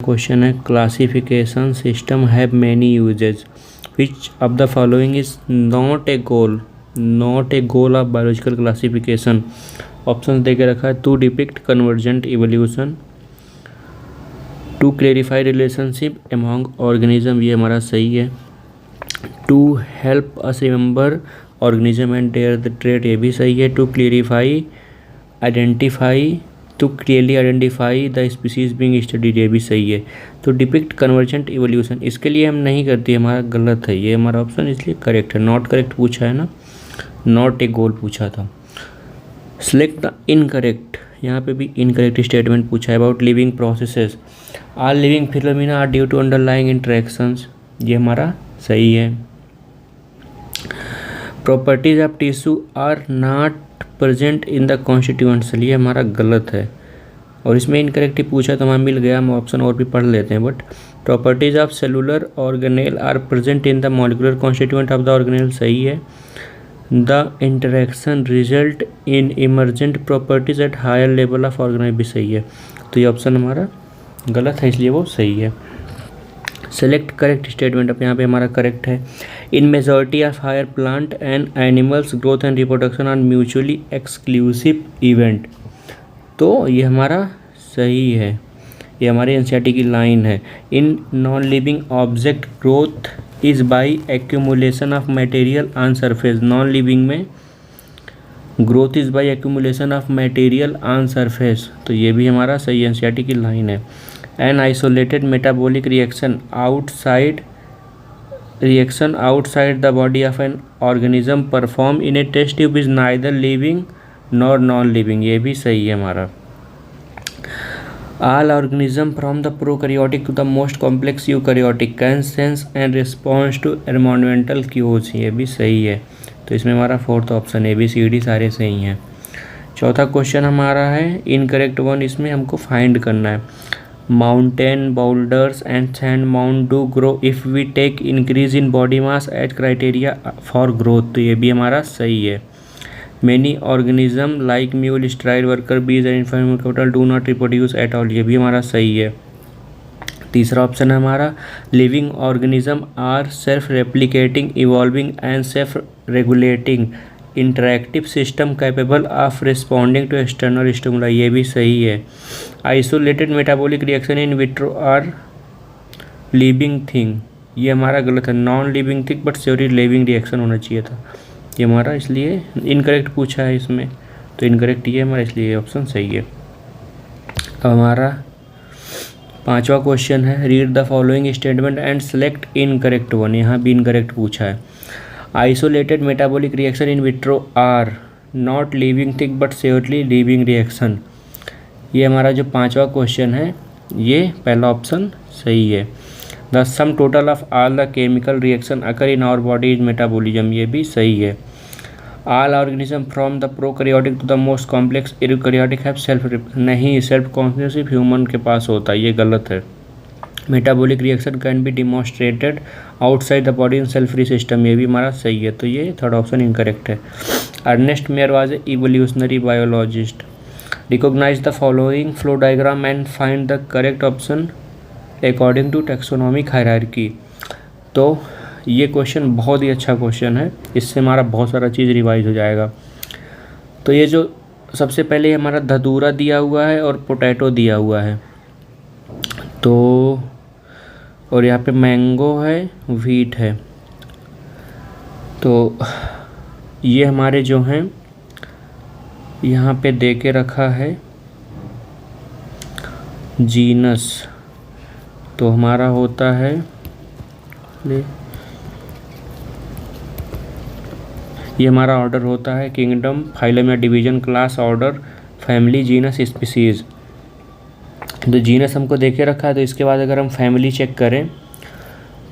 Question है classification system have many uses which of the following is not a goal of biological classification. Option दे के रखा है to depict convergent evolution, to clarify relationship among organism, ये हमारा सही है। To help us remember organism and their the trait, ये भी सही है। To clearly identify the species being studied, ये भी सही है। तो डिपिक्ट कन्वर्जेंट इवोल्यूशन इसके लिए हम नहीं करते, हमारा गलत है ये हमारा ऑप्शन, इसलिए करेक्ट है। नॉट करेक्ट पूछा है ना, नॉट ए गोल पूछा था। सिलेक्ट द इनकरेक्ट, यहाँ पे भी इनकरेक्ट स्टेटमेंट पूछा है। About living processes are living phenomena are due to underlying interactions, ये हमारा सही है। Properties of tissue are not present in the constituents, ये हमारा गलत है। और इसमें इनकरेक्ट ही पूछा तो हमें मिल गया, हम ऑप्शन और भी पढ़ लेते हैं। But properties of cellular organelle are present in the molecular constituent of the organelle, सही है। The interaction result in emergent properties at higher level of organelle, भी सही है। तो ये ऑप्शन हमारा गलत है, इसलिए वो सही है। सेलेक्ट करेक्ट स्टेटमेंट, अब यहाँ पे हमारा करेक्ट है। In majority of higher plant and animals growth and reproduction are mutually exclusive event, तो ये हमारा सही है, ये हमारे एनसीईआरटी की लाइन है। In non living object growth is by accumulation of material on surface, non living में growth is by accumulation of material on surface, तो ये भी हमारा सही एनसीईआरटी की लाइन है। An isolated metabolic reaction outside the body of an organism performed in a test tube is neither living nor non-living, ये भी सही है हमारा। All organism from the prokaryotic to the most complex eukaryotic can sense and respond to environmental cues, ये भी सही है। तो इसमें हमारा फोर्थ ऑप्शन ABCD सारे सही हैं। चौथा क्वेश्चन हमारा है इनकरेक्ट वन, इसमें हमको फाइंड करना है। Mountain boulders and sand mound do grow if we take increase in body mass as criteria for growth, तो ये भी हमारा सही है। Many organism like mule, stride worker bees and inferior capital do not reproduce at all, ये भी हमारा सही है। तीसरा ऑप्शन है हमारा living organism are self replicating evolving and self regulating interactive system capable of responding to external stimuli, ये भी सही है। Isolated metabolic reaction in vitro are living thing, ये हमारा गलत है। Non living thing but surely living reaction होना चाहिए था, ये हमारा इसलिए इनकरेक्ट पूछा है इसमें, तो इनकरेक्ट ये हमारा, इसलिए ऑप्शन सही है। अब हमारा पांचवा क्वेश्चन है read the following statement and select incorrect one, यहाँ भी इनकरेक्ट पूछा है। Isolated metabolic reaction in vitro are not living thing but surely living reaction, ये हमारा जो पांचवा क्वेश्चन है ये पहला ऑप्शन सही है। The sum total of all the chemical reaction occur in our body is metabolism, ये भी सही है। All organism from the prokaryotic to the most complex eukaryotic have self, नहीं सेल्फ कॉन्शियस सिर्फ ह्यूमन के पास होता है, ये गलत है। Metabolic reaction can be demonstrated outside the body in cell free system, ये भी हमारा सही है, तो ये थर्ड ऑप्शन इनकरेक्ट है। Ernest mayor was a evolutionary biologist, recognise the following flow diagram and find the correct option according to taxonomic hierarchy, तो ये क्वेश्चन बहुत ही अच्छा क्वेश्चन है, इससे हमारा बहुत सारा चीज़ रिवाइज हो जाएगा। तो ये जो सबसे पहले हमारा धतूरा दिया हुआ है और पोटैटो दिया हुआ है, तो और यहाँ पे मैंगो है, व्हीट है, तो ये हमारे जो हैं यहाँ पे दे के रखा है जीनस, तो हमारा होता है ये हमारा ऑर्डर होता है किंगडम, फाइलम या division, class, order, family, genus, species. तो जीनस हमको देखे रखा है, तो इसके बाद अगर हम फैमिली चेक करें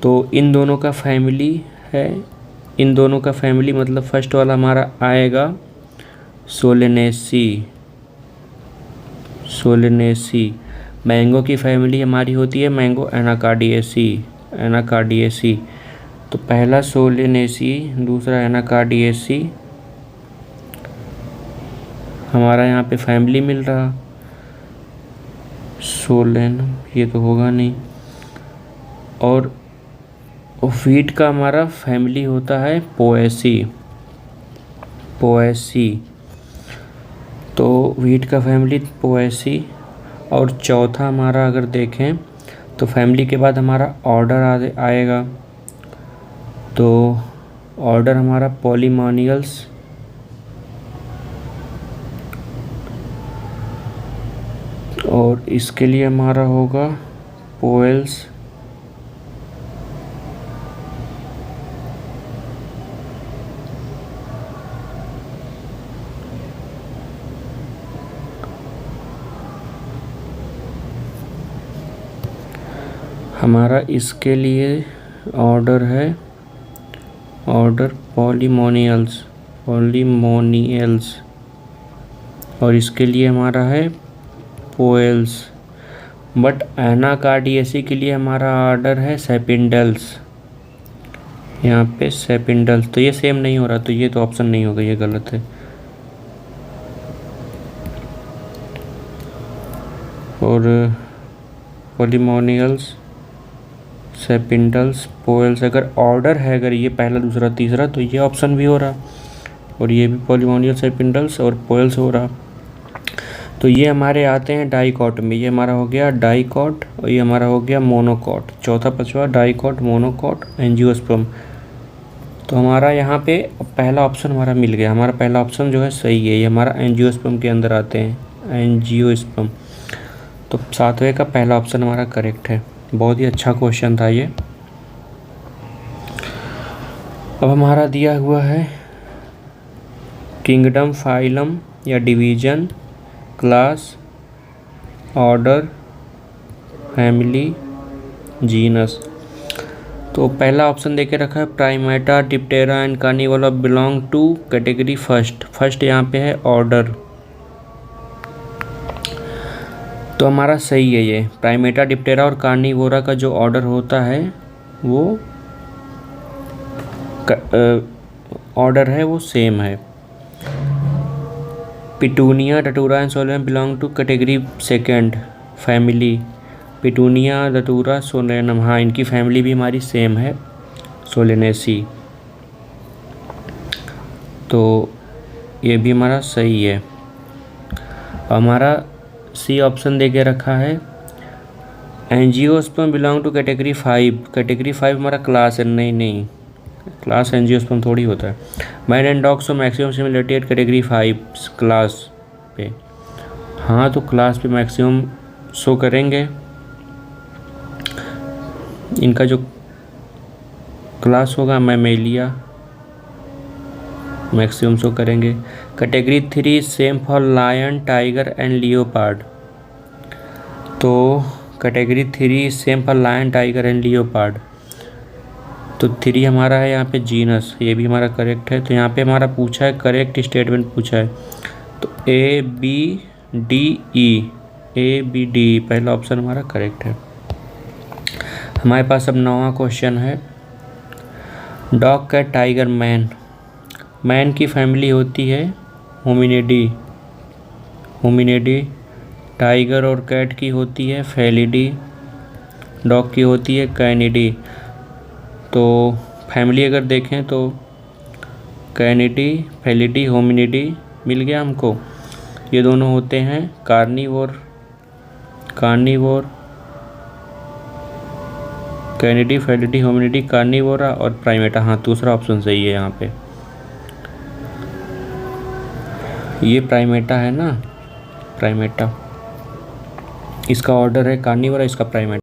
तो इन दोनों का फैमिली है, इन दोनों का फैमिली मतलब फर्स्ट वाला हमारा आएगा सोलेनेसी। मैंगो की फैमिली हमारी होती है मैंगो एनाकार्डिएसी, तो पहला सोलेनेसी, दूसरा एनाकार्डिएसी, हमारा यहाँ पे फैमिली मिल रहा। सोलेनम, ये तो होगा नहीं। और वीट का हमारा फैमिली होता है पोएसी, तो वीट का फैमिली पोएसी। और चौथा हमारा अगर देखें तो फैमिली के बाद हमारा ऑर्डर आएगा, तो ऑर्डर हमारा पॉलीमोनियल्स। और इसके लिए हमारा होगा पोएल्स। हमारा इसके लिए ऑर्डर है ऑर्डर पॉलीमोनियल्स। और इसके लिए हमारा है पोएल्स। बट एनाकार्डियेसी के लिए हमारा ऑर्डर है सेपिंडल्स, यहाँ पे सेपिंडल्स। तो ये सेम नहीं हो रहा, तो ये तो ऑप्शन नहीं होगा, ये गलत है। और पॉलीमोनियल्स, सेपिंडल्स, पोएल्स, अगर ऑर्डर है, अगर ये पहला दूसरा तीसरा, तो ये ऑप्शन भी हो रहा, और ये भी पॉलीमोनियल, सेपिंडल्स और पोएल्स हो रहा। तो ये हमारे आते हैं डाइकॉट में। ये हमारा हो गया डाइकॉट और ये हमारा हो गया मोनोकॉट। चौथा पांचवा डाइकॉट, मोनोकॉट, एंजियोस्पर्म। तो हमारा यहाँ पे पहला ऑप्शन हमारा मिल गया। हमारा पहला ऑप्शन जो है सही है, ये हमारा एंजियोस्पर्म के अंदर आते हैं, एंजियोस्पर्म। तो सातवें का पहला ऑप्शन हमारा करेक्ट है। बहुत ही अच्छा क्वेश्चन था ये। अब हमारा दिया हुआ है किंगडम, फाइलम या division, class, order, family, genus. तो पहला ऑप्शन देके रखा है primata, diptera and carnivora belong to category first यहाँ पे है ऑर्डर। तो हमारा सही है ये। प्राइमेटा, डिप्टेरा और कार्निवोरा का जो ऑर्डर होता है वो ऑर्डर है वो सेम है। Petunia, datura and solanum belong to category second family. Petunia, datura, solanum, हाँ इनकी फैमिली भी हमारी सेम है, सोलेनेसी। तो ये भी हमारा सही है। हमारा सी ऑप्शन दे के रखा है angiosperm belong to category 5। Category 5 हमारा क्लास है। नहीं, क्लास एंजियोस्पर्म थोड़ी होता है। Man and dog so maximum similarity at category 5 class पे। हाँ तो क्लास पे मैक्सिमम शो करेंगे, इनका जो क्लास होगा मैमेलिया, मैक्सिमम शो करेंगे। Category 3 same for lion, tiger and leopard. तो category 3 same for lion, tiger and leopard. तो 3 हमारा है यहाँ पे जीनस, ये भी हमारा करेक्ट है। तो यहाँ पे हमारा पूछा है, करेक्ट स्टेटमेंट पूछा है, तो A B D E पहला ऑप्शन हमारा करेक्ट है। हमारे पास अब 9वां क्वेश्चन है डॉग, कैट, टाइगर, मैन की फैमिली होती है होमिनिडी। टाइगर और कैट की होती है फेलिडी। डॉग की होती है कैनिडी। तो फैमिली अगर देखें तो कैनिडी, फेलिडी, होमिनिडी मिल गया हमको। ये दोनों होते हैं carnivore, Canidae, Felidae, Hominidae, Carnivora और प्राइमेटा। हाँ दूसरा ऑप्शन सही है यहाँ पे, ये प्राइमेटा है ना, प्राइमेटा। इसका ऑर्डर है कार्निवोरा, इसका प्राइमेटा।